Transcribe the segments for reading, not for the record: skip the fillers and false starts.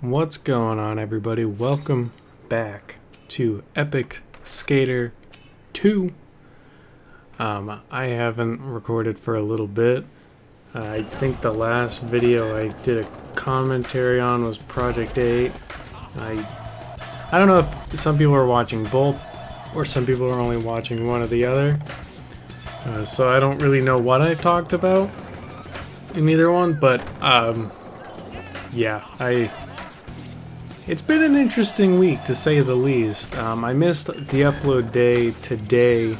What's going on, everybody? Welcome back to Epic Skater 2. I haven't recorded for a little bit. I think the last video I did a commentary on was Project 8. I don't know if some people are watching both or some people are only watching one or the other. So I don't really know what I've talked about in either one, but yeah, it's been an interesting week, to say the least. I missed the upload day today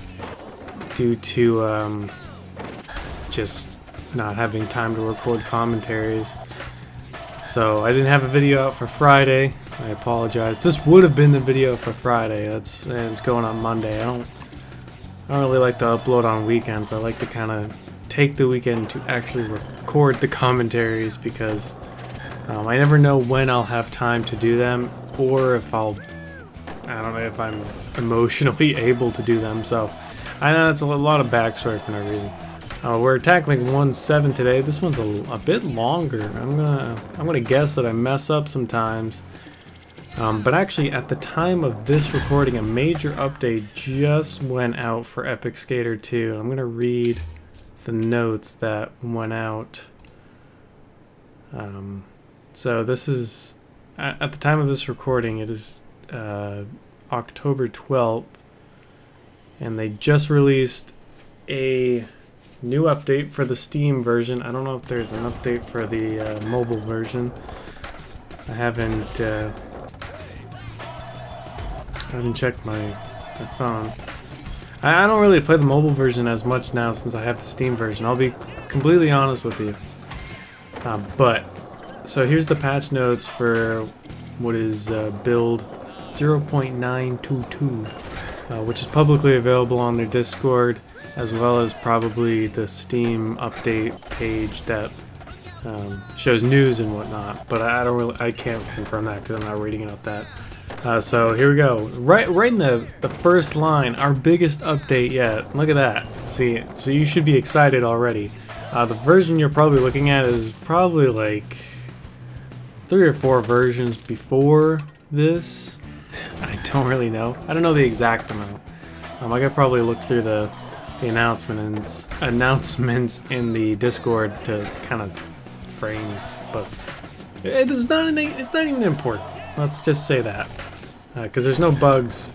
due to just not having time to record commentaries. So I didn't have a video out for Friday. I apologize. This would have been the video for Friday. It's going on Monday. I don't really like to upload on weekends. I like to kind of take the weekend to actually record the commentaries because I never know when I'll have time to do them, or if I don't know if I'm emotionally able to do them. So I know that's a lot of backstory for no reason. We're tackling 1.7 today. This one's a bit longer. I'm gonna guess that I mess up sometimes. But actually, at the time of this recording, a major update just went out for Epic Skater 2. I'm gonna read the notes that went out. So this is, at the time of this recording, it is October 12th, and they just released a new update for the Steam version. I don't know if there's an update for the mobile version. I haven't checked my phone. I don't really play the mobile version as much now since I have the Steam version. I'll be completely honest with you. So here's the patch notes for what is build 0.922, which is publicly available on their Discord, as well as probably the Steam update page that shows news and whatnot. But I can't confirm that because I'm not reading about that. So here we go. Right in the first line, our biggest update yet. Look at that. See, so you should be excited already. The version you're probably looking at is probably like 3 or 4 versions before this. I don't really know. I don't know the exact amount. I could probably look through the announcements in the Discord to kind of frame, but it's not even important. Let's just say that, because there's no bugs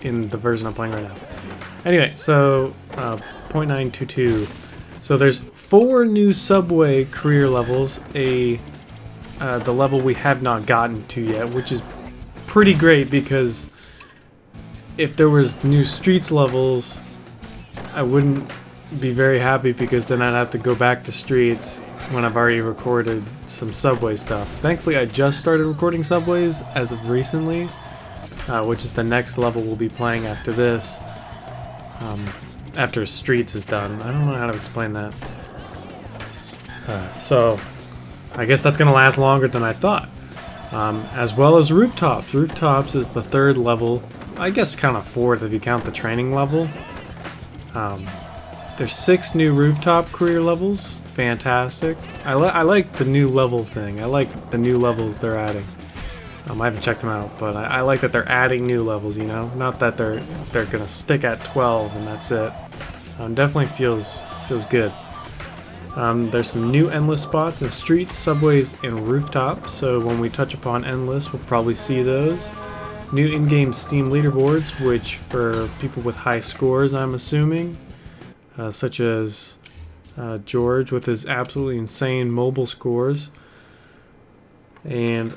in the version I'm playing right now. Anyway, so 0.922. So there's 4 new subway career levels. The level we have not gotten to yet, which is pretty great because if there was new streets levels, I wouldn't be very happy because then I'd have to go back to streets when I've already recorded some subway stuff. Thankfully, I just started recording subways as of recently, which is the next level we'll be playing after this. After streets is done. I don't know how to explain that. So I guess that's gonna last longer than I thought. As well as rooftops. Rooftops is the 3rd level. I guess kind of 4th if you count the training level. There's 6 new rooftop career levels. Fantastic. I like the new level thing. I like the new levels they're adding. I haven't checked them out, but I like that they're adding new levels, you know? Not that they're gonna stick at 12 and that's it. Definitely feels good. There's some new endless spots in streets, subways, and rooftops, so when we touch upon endless, we'll probably see those. New in-game Steam leaderboards, which for people with high scores, I'm assuming, such as George with his absolutely insane mobile scores. And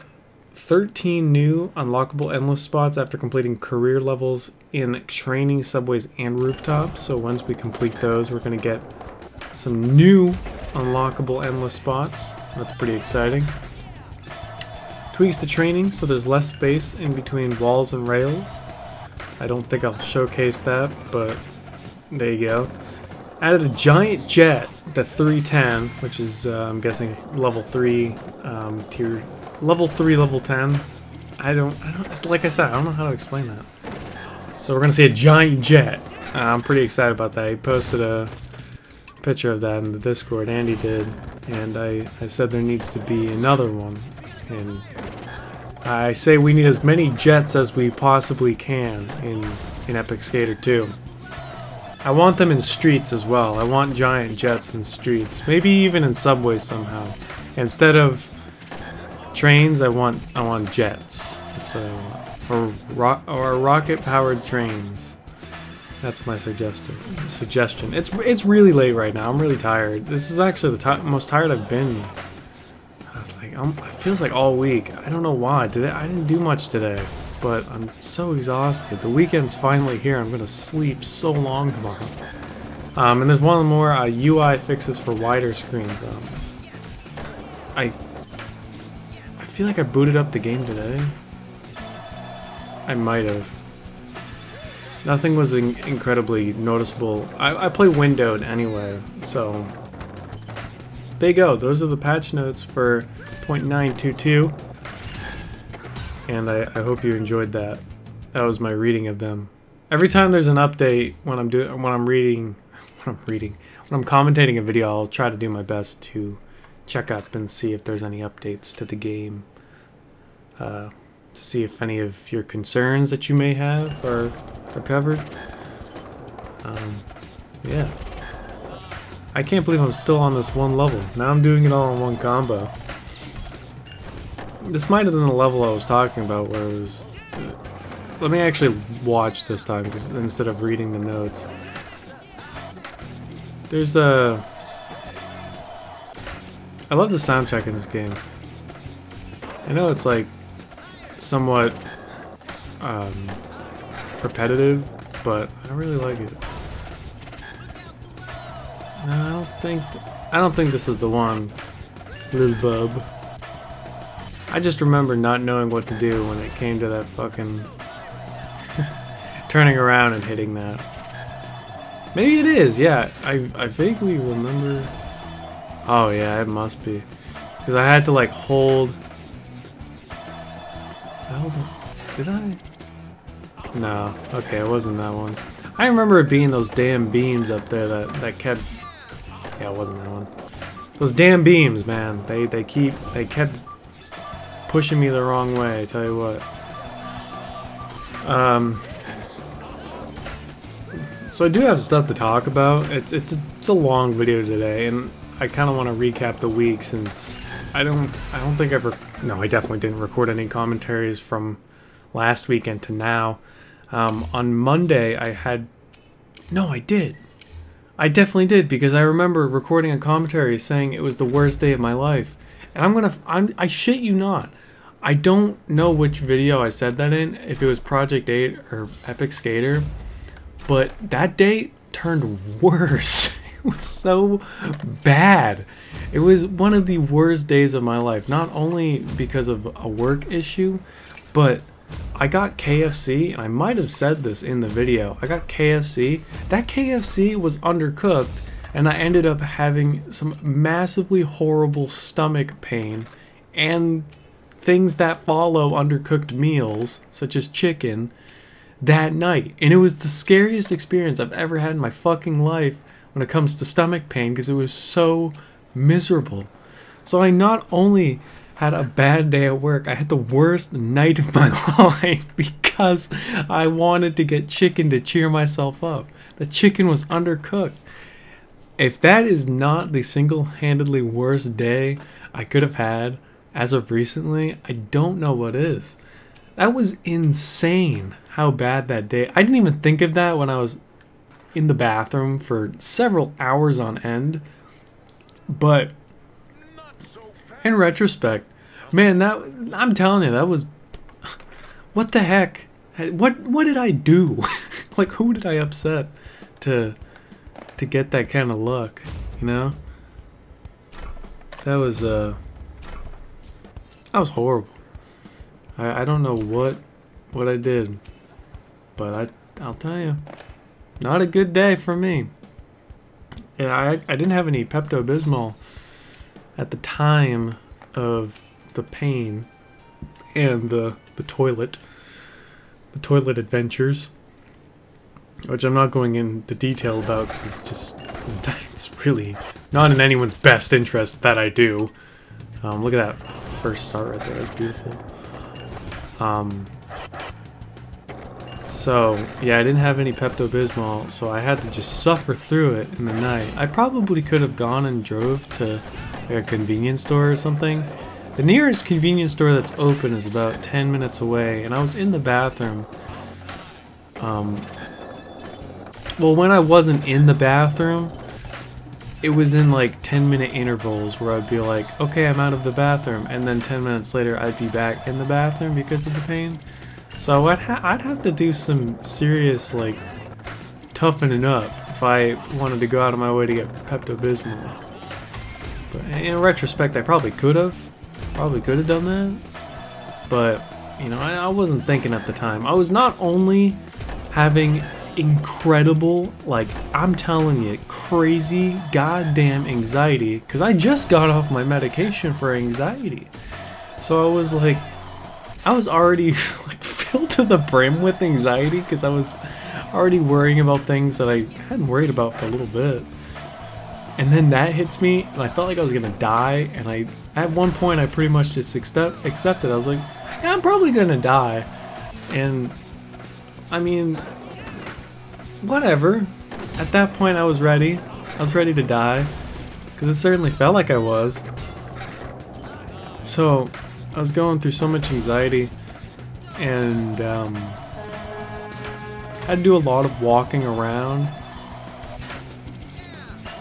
13 new unlockable endless spots after completing career levels in training, subways, and rooftops. So once we complete those, we're going to get some new unlockable endless spots. That's pretty exciting. Tweaks to training, so there's less space in between walls and rails. I don't think I'll showcase that, but there you go. Added a giant jet, the 310, which is I'm guessing level 3 tier. Level 3, level 10. I don't, like I said, I don't know how to explain that. So we're gonna see a giant jet. I'm pretty excited about that. He posted a picture of that in the Discord, Andy did, and I said there needs to be another one, and I say we need as many jets as we possibly can in Epic Skater 2. I want them in streets as well. I want giant jets in streets. Maybe even in subways somehow. Instead of trains, I want jets. So, or rocket-powered trains. That's my suggestion. It's really late right now. I'm really tired. This is actually the most tired I've been. I was like, it feels like all week. I don't know why. I didn't do much today, but I'm so exhausted. The weekend's finally here. I'm gonna sleep so long tomorrow. And there's one more UI fixes for wider screens. I feel like I booted up the game today. I might have. Nothing was incredibly noticeable. I play windowed anyway, so there you go. Those are the patch notes for 0.922, and I hope you enjoyed that. That was my reading of them. Every time there's an update when I'm commentating a video, I'll try to do my best to check up and see if there's any updates to the game. To see if any of your concerns that you may have are covered. Yeah. I can't believe I'm still on this one level. Now I'm doing it all in one combo. This might have been the level I was talking about where it was... let me actually watch this time, because instead of reading the notes. There's a... I love the soundtrack in this game. I know it's like somewhat repetitive, but I really like it. No, I don't think this is the one, little bub. I just remember not knowing what to do when it came to that fucking turning around and hitting that. Maybe it is, yeah. I vaguely remember. Oh yeah, it must be, because I had to like hold. Did I? No. Okay, it wasn't that one. I remember it being those damn beams up there that kept. Yeah, it wasn't that one. Those damn beams, man. They kept pushing me the wrong way. I tell you what. So I do have stuff to talk about. It's a long video today, and I kind of want to recap the week since I don't think no, I definitely didn't record any commentaries from last weekend to now. On Monday no, I did. I definitely did, because I remember recording a commentary saying it was the worst day of my life. And I shit you not. I don't know which video I said that in, if it was Project 8 or Epic Skater, but that day turned worse. It was so bad. It was one of the worst days of my life, not only because of a work issue, but I got KFC, and I might have said this in the video. I got KFC. That KFC was undercooked, and I ended up having some massively horrible stomach pain and things that follow undercooked meals, such as chicken, that night. And it was the scariest experience I've ever had in my fucking life when it comes to stomach pain, because it was so miserable. So I not only had a bad day at work, I had the worst night of my life because I wanted to get chicken to cheer myself up. The chicken was undercooked. If that is not the single-handedly worst day I could have had as of recently, I don't know what is. That was insane how bad that day. I didn't even think of that when I was in the bathroom for several hours on end. But in retrospect, man, I'm telling you, that was, what the heck? What did I do? Like, who did I upset to get that kind of luck, you know? That was horrible. I don't know what I did, but I'll tell you, not a good day for me. Yeah, I didn't have any Pepto-Bismol at the time of the pain and the toilet adventures, which I'm not going into detail about because it's really not in anyone's best interest that I do. Look at that first start right there, that's beautiful. So yeah, I didn't have any Pepto-Bismol, so I had to just suffer through it in the night. I probably could have gone and drove to like a convenience store or something. The nearest convenience store that's open is about 10 minutes away, and I was in the bathroom. Well, when I wasn't in the bathroom, it was in like 10-minute intervals where I'd be like, okay, I'm out of the bathroom, and then 10 minutes later I'd be back in the bathroom because of the pain. So I'd have to do some serious like toughening up if I wanted to go out of my way to get Pepto-Bismol. But in retrospect, I probably could have done that, but you know, I wasn't thinking at the time. I was not only having incredible, like, I'm telling you, crazy goddamn anxiety, because I just got off my medication for anxiety. So I was like, I was already like filled to the brim with anxiety because I was already worrying about things that I hadn't worried about for a little bit. And then that hits me, and I felt like I was gonna die, and at one point I pretty much just accepted. I was like, yeah, I'm probably gonna die. And I mean, whatever. At that point I was ready. I was ready to die, because it certainly felt like I was. So I was going through so much anxiety, and I had to do a lot of walking around.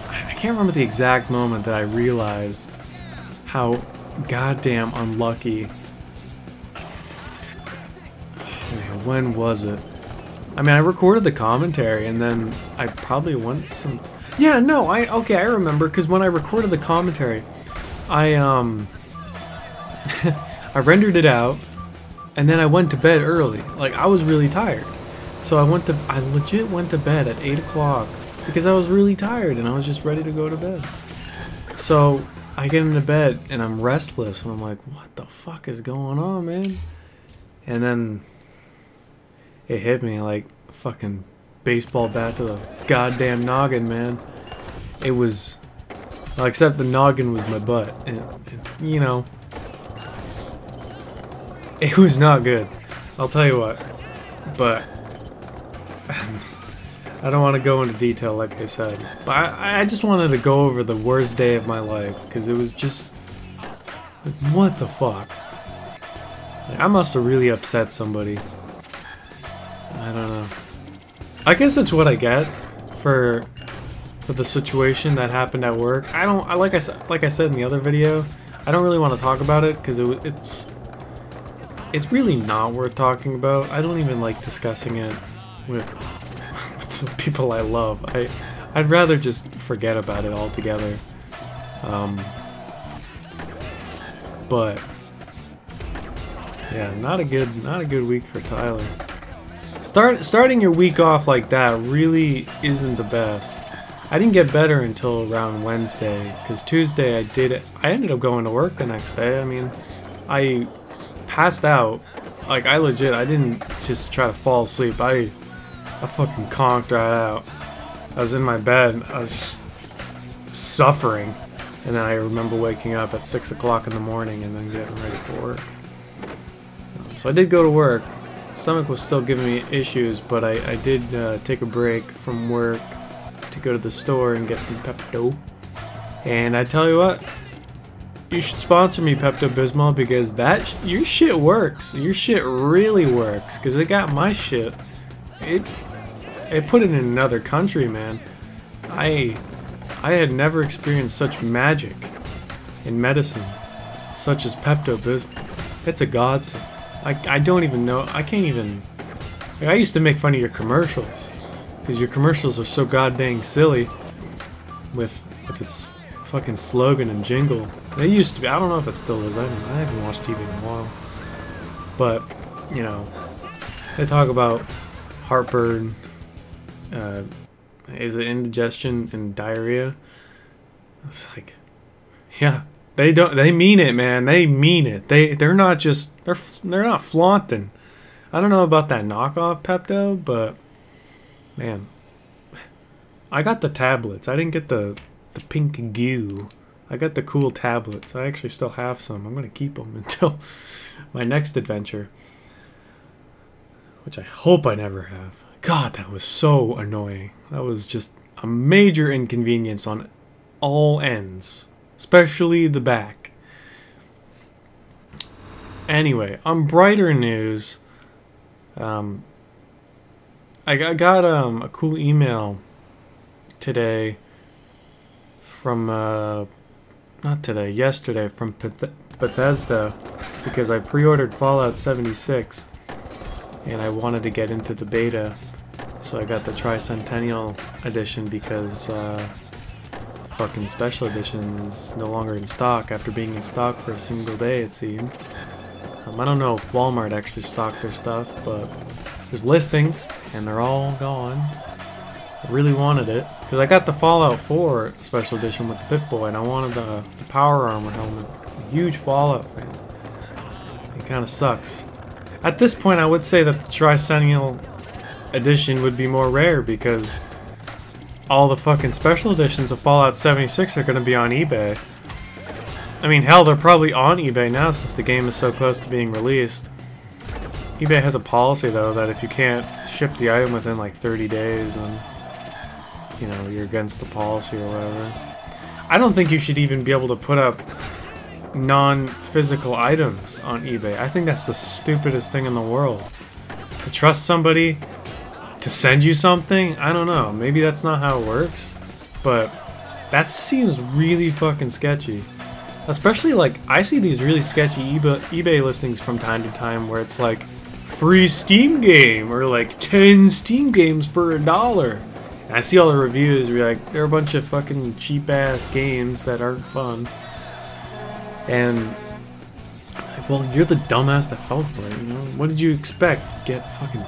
I can't remember the exact moment that I realized how goddamn unlucky. Man, when was it? I mean, I recorded the commentary, and then I probably went some... Yeah, no, okay, I remember, because when I recorded the commentary, I I rendered it out, and then I went to bed early. Like, I was really tired. So I legit went to bed at 8 o'clock, because I was really tired, and I was just ready to go to bed. So I get into bed, and I'm restless, and I'm like, what the fuck is going on, man? And then it hit me like a fucking baseball bat to the goddamn noggin, man. It was... Well, except the noggin was my butt. And, you know... It was not good. I'll tell you what. But... I don't want to go into detail like I said. But I just wanted to go over the worst day of my life. Because it was just... Like, what the fuck? Like, I must have really upset somebody. I don't know. I guess that's what I get for the situation that happened at work. Like I said in the other video, I don't really want to talk about it because it's really not worth talking about. I don't even like discussing it with the people I love. I'd rather just forget about it altogether. But yeah, not a good week for Tyler. Starting your week off like that really isn't the best. I didn't get better until around Wednesday, because Tuesday I ended up going to work the next day. I mean, I passed out. Like, I didn't just try to fall asleep. I fucking conked right out. I was in my bed. I was just suffering. And then I remember waking up at 6 o'clock in the morning and then getting ready for work. So I did go to work. Stomach was still giving me issues, but I did take a break from work to go to the store and get some Pepto. And I tell you what, you should sponsor me, Pepto-Bismol, because your shit works. Your shit really works, because it got my shit. It put it in another country, man. I had never experienced such magic in medicine, such as Pepto-Bismol. It's a godsend. I don't even know. I can't even... Like, I used to make fun of your commercials, because your commercials are so goddamn silly with its fucking slogan and jingle. It used to be. I don't know if it still is. I haven't watched TV in a while. But, you know, they talk about heartburn, is it indigestion and diarrhea? It's like, yeah, they mean it, man. They mean it. They're not just they're not flaunting. I don't know about that knockoff Pepto, but man, I got the tablets. I didn't get the pink goo. I got the cool tablets. I actually still have some. I'm gonna keep them until my next adventure. which I hope I never have. God, that was so annoying. That was just a major inconvenience on all ends, especially the back. Anyway, on brighter news, I got a cool email today from yesterday from Bethesda, because I pre-ordered Fallout 76 and I wanted to get into the beta, so I got the Tricentennial edition because fucking special edition is no longer in stock after being in stock for a single day, it seemed. I don't know if Walmart actually stocked their stuff, but there's listings and they're all gone. I really wanted it because I got the Fallout 4 special edition with the Pip-Boy and I wanted the power armor helmet. I'm a huge Fallout fan. It kind of sucks. At this point, I would say that the Tricentennial edition would be more rare because all the fucking special editions of Fallout 76 are going to be on eBay. I mean, hell, they're probably on eBay now since the game is so close to being released. eBay has a policy, though, that if you can't ship the item within like 30 days, then, you know, you're against the policy or whatever. I don't think you should even be able to put up non-physical items on eBay. I think that's the stupidest thing in the world. To trust somebody to send you something? I don't know. Maybe that's not how it works, but that seems really fucking sketchy. Especially, like, I see these really sketchy eBay listings from time to time where it's like, free Steam game, or like 10 Steam games for $1. And I see all the reviews where like, they're a bunch of fucking cheap ass games that aren't fun. And, like, well, you're the dumbass that fell for it, you know? What did you expect? Get fucking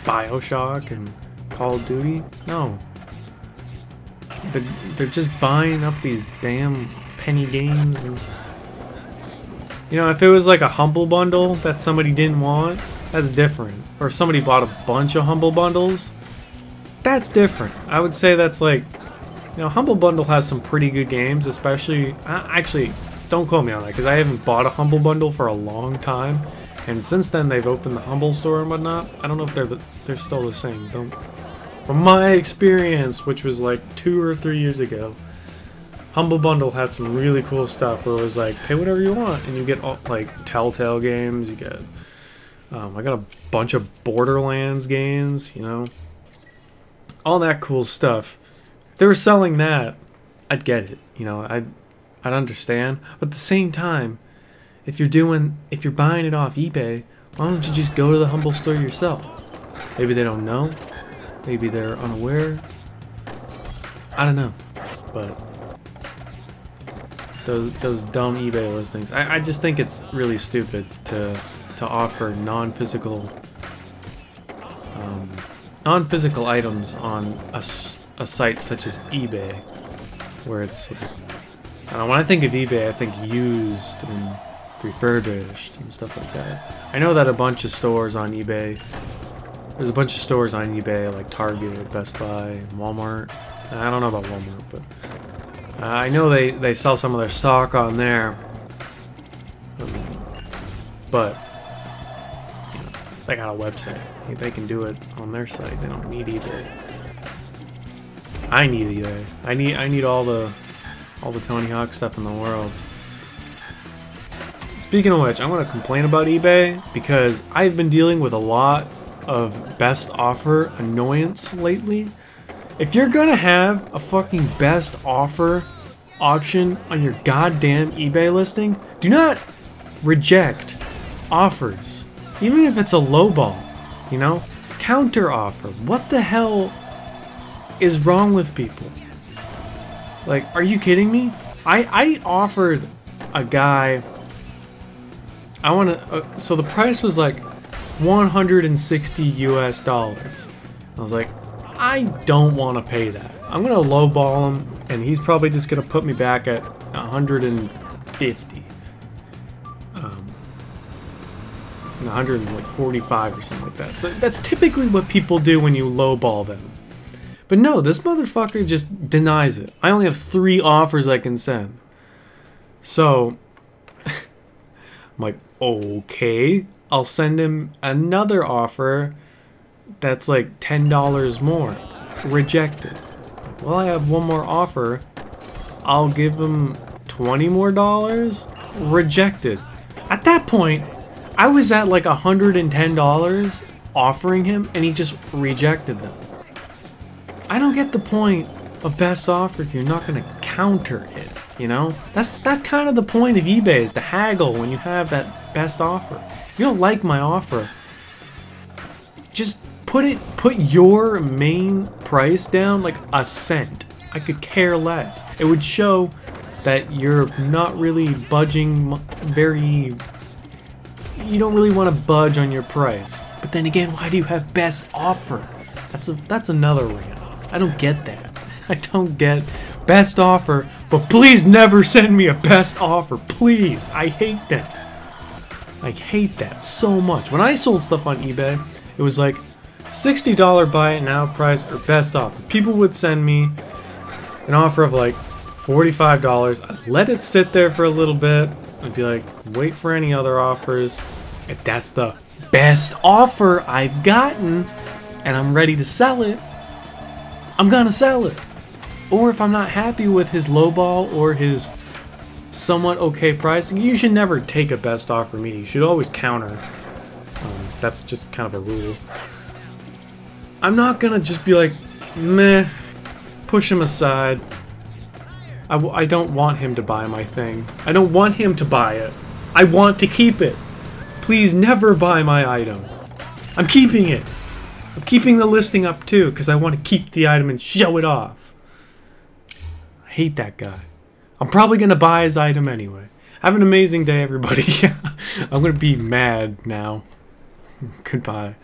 BioShock and Call of Duty? No. They're just buying up these damn penny games, and you know, if it was like a Humble Bundle that somebody didn't want, that's different. Or if somebody bought a bunch of Humble Bundles, that's different. I would say that's like, you know, Humble Bundle has some pretty good games, especially, actually, don't quote me on that, because I haven't bought a Humble Bundle for a long time, and since then they've opened the Humble store and whatnot. I don't know if they're still the same. From my experience, which was like 2 or 3 years ago, Humble Bundle had some really cool stuff where it was like, pay whatever you want, and you get all, like, Telltale games, you get, I got a bunch of Borderlands games, you know, all that cool stuff. If they were selling that, I'd get it, you know, I'd understand, but at the same time, if you're buying it off eBay, why don't you just go to the Humble store yourself? Maybe they don't know, maybe they're unaware, I don't know, but those dumb eBay listings. I just think it's really stupid to offer non-physical items on a site such as eBay, where it's like, I don't know, when I think of eBay, I think used and refurbished and stuff like that. I know that a bunch of stores on eBay. There's a bunch of stores on eBay like Target, Best Buy, and Walmart. I don't know about Walmart, but I know they sell some of their stock on there, but you know, they got a website. They can do it on their site. They don't need eBay. I need eBay. I need all the Tony Hawk stuff in the world. Speaking of which, I want to complain about eBay because I've been dealing with a lot of best offer annoyance lately. If you're gonna have a fucking best offer option on your goddamn eBay listing, do not reject offers. Even if it's a lowball, you know? Counter offer. What the hell is wrong with people? Like, are you kidding me? I offered a guy, so the price was like $160 US. I was like, I don't want to pay that. I'm gonna lowball him, and he's probably just gonna put me back at 150, 145 or something like that. So that's typically what people do when you lowball them. But no, this motherfucker just denies it. I only have 3 offers I can send. So I'm like, okay, I'll send him another offer that's like $10 more. Rejected. Well, I have one more offer. I'll give him $20 more. Rejected. At that point, I was at like $110 offering him, and he just rejected them. I don't get the point of best offer if you're not going to counter it, you know? That's kind of the point of eBay, is to haggle when you have that best offer. If you don't like my offer, just put your main price down like a cent. I could care less. It would show that you're not really budging you don't really want to budge on your price. But then again, why do you have best offer? That's another rant. I don't get that. I don't get best offer, but please never send me a best offer. Please. I hate that. I hate that so much. When I sold stuff on eBay, it was like $60 buy it now price or best offer. People would send me an offer of like $45. I'd let it sit there for a little bit. I'd be like, wait for any other offers. If that's the best offer I've gotten and I'm ready to sell it, I'm gonna sell it. Or if I'm not happy with his lowball or his somewhat okay pricing, you should never take a best offer me. You should always counter. That's just kind of a rule. I'm not gonna just be like, meh, push him aside. I don't want him to buy my thing. I don't want him to buy it. I want to keep it. Please never buy my item. I'm keeping it. I'm keeping the listing up too, because I want to keep the item and show it off. I hate that guy. I'm probably going to buy his item anyway. Have an amazing day, everybody. I'm going to be mad now. Goodbye.